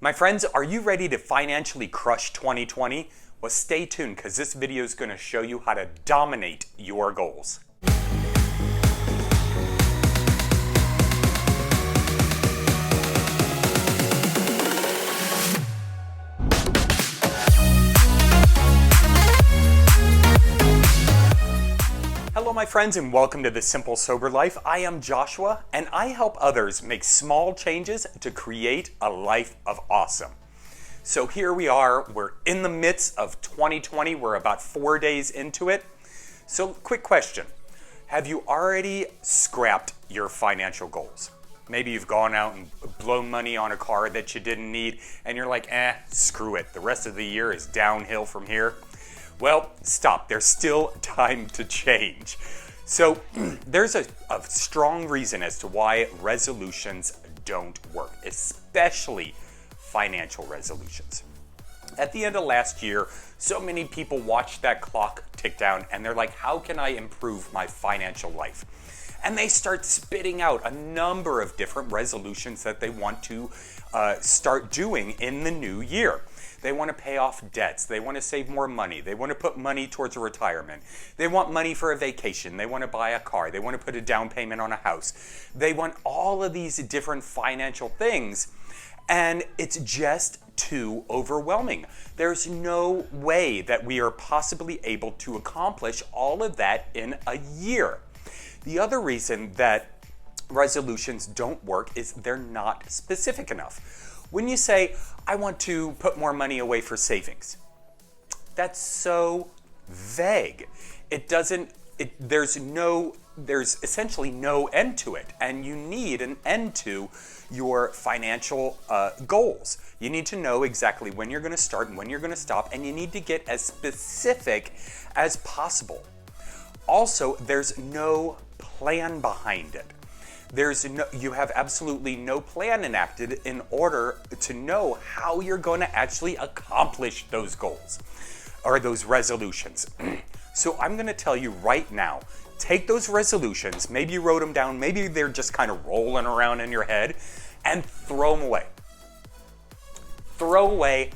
My friends, are you ready to financially crush 2020? Well, stay tuned because this video is going to show you how to dominate your goals. Hello my friends and welcome to The Simple Sober Life. I am Joshua and I help others make small changes to create a life of awesome. So here we are, we're in the midst of 2020, we're about 4 days into it. So quick question, have you already scrapped your financial goals? Maybe you've gone out and blown money on a car that you didn't need and you're like, screw it, the rest of the year is downhill from here. Well, stop. There's still time to change. So there's a strong reason as to why resolutions don't work, especially financial resolutions. At the end of last year, so many people watched that clock tick down and they're like, how can I improve my financial life? And they start spitting out a number of different resolutions that they want to start doing in the new year. They want to pay off debts. They want to save more money. They want to put money towards a retirement. They want money for a vacation. They want to buy a car. They want to put a down payment on a house. They want all of these different financial things, and it's just too overwhelming. There's no way that we are possibly able to accomplish all of that in a year. The other reason that resolutions don't work is they're not specific enough. When you say, I want to put more money away for savings, that's so vague. There's essentially no end to it, and you need an end to your financial goals. You need to know exactly when you're going to start and when you're going to stop, and you need to get as specific as possible. Also, there's no plan behind it. You have absolutely no plan enacted in order to know how you're going to actually accomplish those goals or those resolutions. So I'm going to tell you right now, take those resolutions, maybe you wrote them down, maybe they're just kind of rolling around in your head, and throw them away. Throw away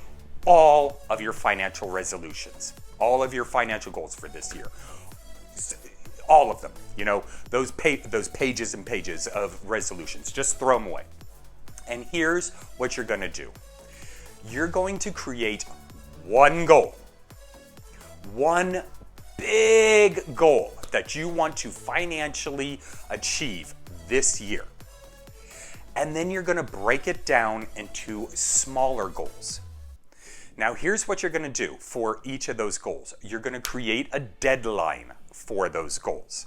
all of your financial resolutions, all of your financial goals for this year. All of them, those pages and pages of resolutions, just throw them away. And here's what you're going to do. You're going to create one goal, one big goal that you want to financially achieve this year. And then you're going to break it down into smaller goals. Now, here's what you're going to do for each of those goals. You're going to create a deadline for those goals.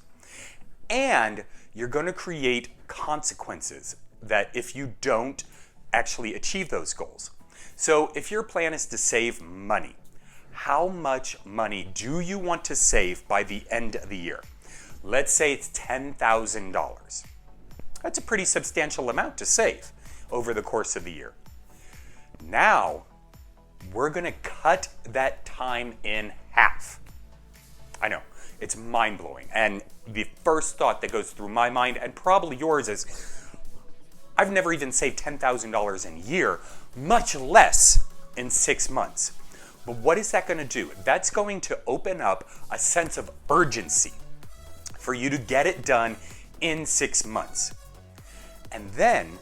And you're going to create consequences that if you don't actually achieve those goals. So if your plan is to save money, how much money do you want to save by the end of the year? Let's say it's $10,000. That's a pretty substantial amount to save over the course of the year. Now, we're going to cut that time in half. I know, it's mind-blowing. And the first thought that goes through my mind, and probably yours, is I've never even saved $10,000 in a year, much less in 6 months. But what is that going to do? That's going to open up a sense of urgency for you to get it done in 6 months. And then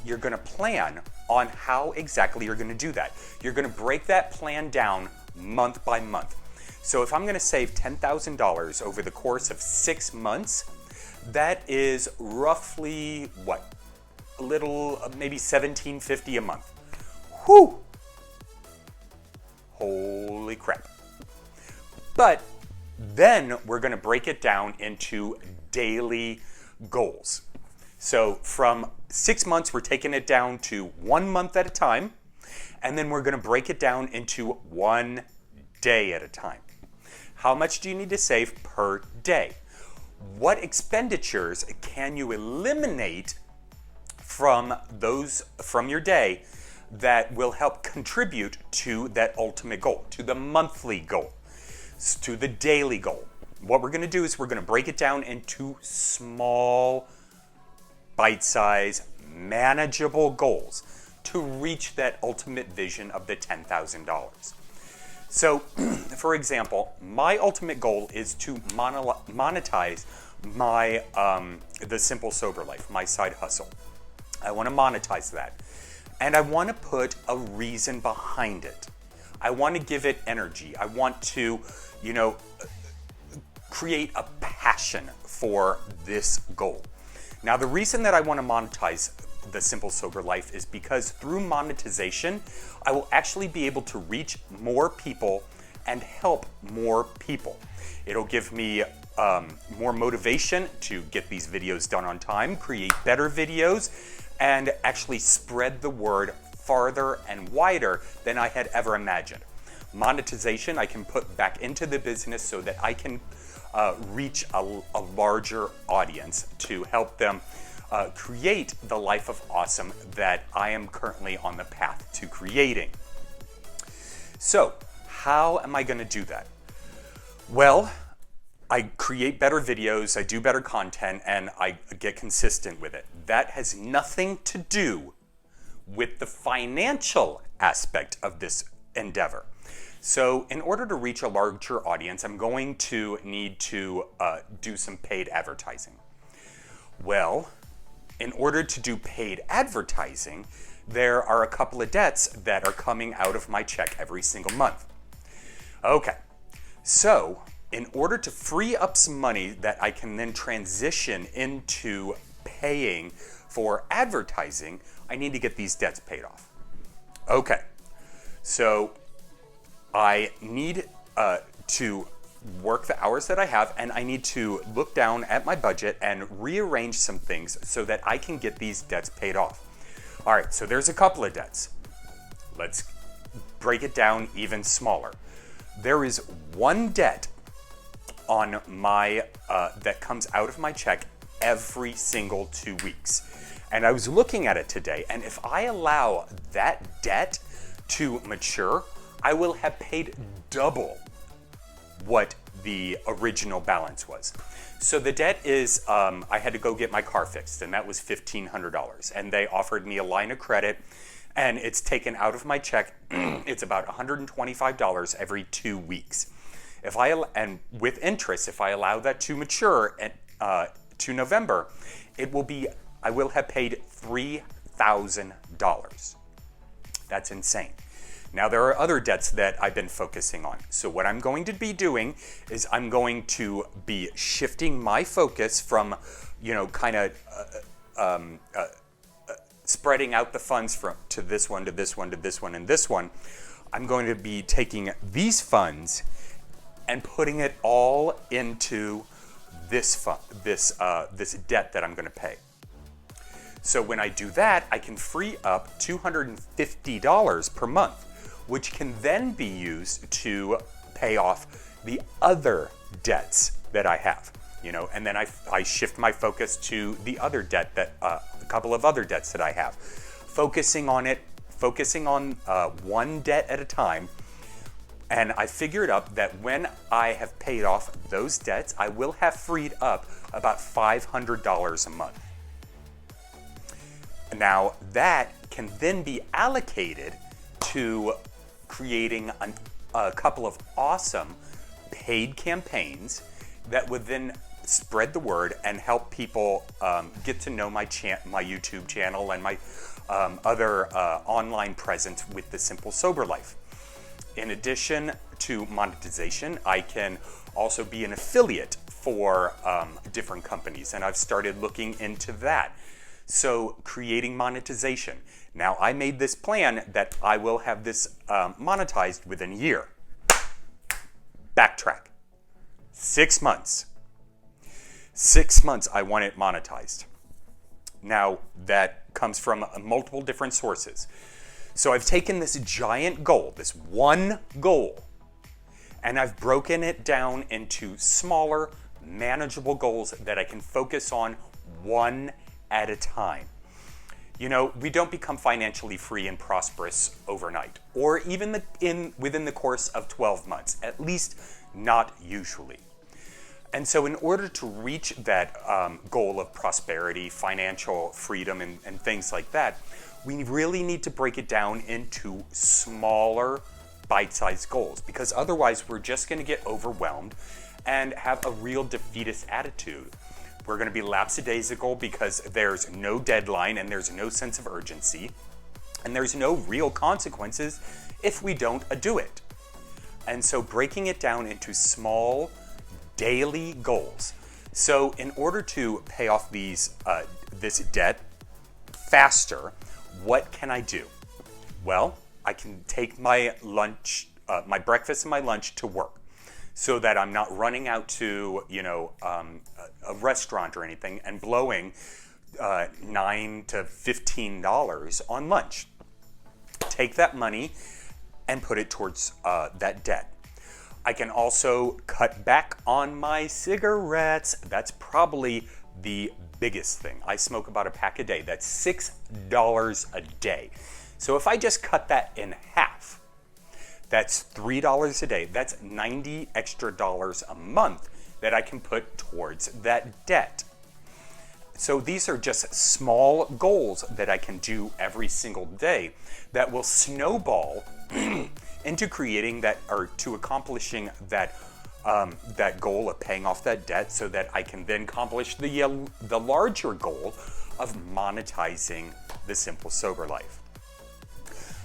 you're going to plan on how exactly you're going to do that. You're going to break that plan down month by month. So if I'm going to save $10,000 over the course of 6 months, that is roughly a little, maybe $1,750 a month. Whew! Holy crap. But then we're going to break it down into daily goals. So from 6 months, we're taking it down to 1 month at a time, and then we're going to break it down into 1 day at a time. How much do you need to save per day? What expenditures can you eliminate from your day that will help contribute to that ultimate goal, to the monthly goal, to the daily goal? What we're going to do is we're going to break it down into small, bite-sized, manageable goals. to reach that ultimate vision of the $10,000. So, for example, my ultimate goal is to monetize my the Simple Sober Life, my side hustle. I want to monetize that, and I want to put a reason behind it. I want to give it energy. I want to, create a passion for this goal. Now, the reason that I want to monetize the Simple Sober Life is because through monetization, I will actually be able to reach more people and help more people. It'll give me more motivation to get these videos done on time, create better videos, and actually spread the word farther and wider than I had ever imagined. Monetization I can put back into the business so that I can reach a larger audience to help them create the life of awesome that I am currently on the path to creating. So, how am I going to do that? Well, I create better videos, I do better content, and I get consistent with it. That has nothing to do with the financial aspect of this endeavor. So in order to reach a larger audience, I'm going to need to do some paid advertising. Well, in order to do paid advertising, there are a couple of debts that are coming out of my check every single month. Okay, so in order to free up some money that I can then transition into paying for advertising, I need to get these debts paid off. Okay, so I need to work the hours that I have, and I need to look down at my budget and rearrange some things so that I can get these debts paid off. All right, so there's a couple of debts. Let's break it down even smaller. There is one debt on my that comes out of my check every single 2 weeks. And I was looking at it today, and if I allow that debt to mature, I will have paid double what the original balance was. So the debt is, I had to go get my car fixed, and that was $1,500. And they offered me a line of credit, and it's taken out of my check. It's about $125 every 2 weeks. And with interest, if I allow that to mature to November, I will have paid $3,000. That's insane. Now, there are other debts that I've been focusing on. So what I'm going to be doing is I'm going to be shifting my focus from, spreading out the funds to this one, to this one, to this one, and this one. I'm going to be taking these funds and putting it all into this fund, this debt that I'm going to pay. So when I do that, I can free up $250 per month, which can then be used to pay off the other debts that I have, and then I shift my focus to the other debt a couple of other debts that I have, focusing on one debt at a time. And I figured out that when I have paid off those debts, I will have freed up about $500 a month. Now, that can then be allocated to creating a couple of awesome paid campaigns that would then spread the word and help people get to know my YouTube channel and my other online presence with the Simple Sober Life. In addition to monetization, I can also be an affiliate for different companies, and I've started looking into that. So creating monetization. Now, I made this plan that I will have this monetized within a year. Backtrack. 6 months. 6 months I want it monetized. Now, that comes from multiple different sources. So I've taken this giant goal, this one goal, and I've broken it down into smaller, manageable goals that I can focus on one at a time. We don't become financially free and prosperous overnight, or even within the course of 12 months, at least not usually. And so in order to reach that goal of prosperity, financial freedom, and things like that, we really need to break it down into smaller bite-sized goals, because otherwise we're just going to get overwhelmed and have a real defeatist attitude. We're going to be lapsadaisical because there's no deadline and there's no sense of urgency, and there's no real consequences if we don't do it. And so breaking it down into small daily goals. So in order to pay off this debt faster, what can I do? Well, I can take my lunch, my breakfast and my lunch to work, so that I'm not running out to, a restaurant or anything and blowing $9 to $15 on lunch. Take that money and put it towards that debt. I can also cut back on my cigarettes. That's probably the biggest thing. I smoke about a pack a day. That's $6 a day. So if I just cut that in half, that's $3 a day. That's $90 extra a month that I can put towards that debt. So these are just small goals that I can do every single day that will snowball into creating that, or to accomplishing that that goal of paying off that debt, so that I can then accomplish the larger goal of monetizing the Simple Sober Life.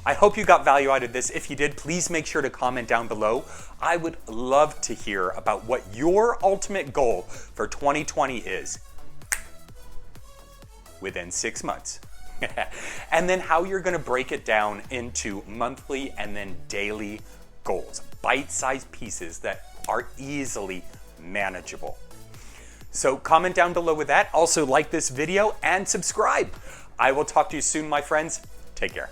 I hope you got value out of this. If you did, please make sure to comment down below. I would love to hear about what your ultimate goal for 2020 is within 6 months. And then how you're going to break it down into monthly and then daily goals, bite-sized pieces that are easily manageable. So comment down below with that. Also like this video and subscribe. I will talk to you soon, my friends. Take care.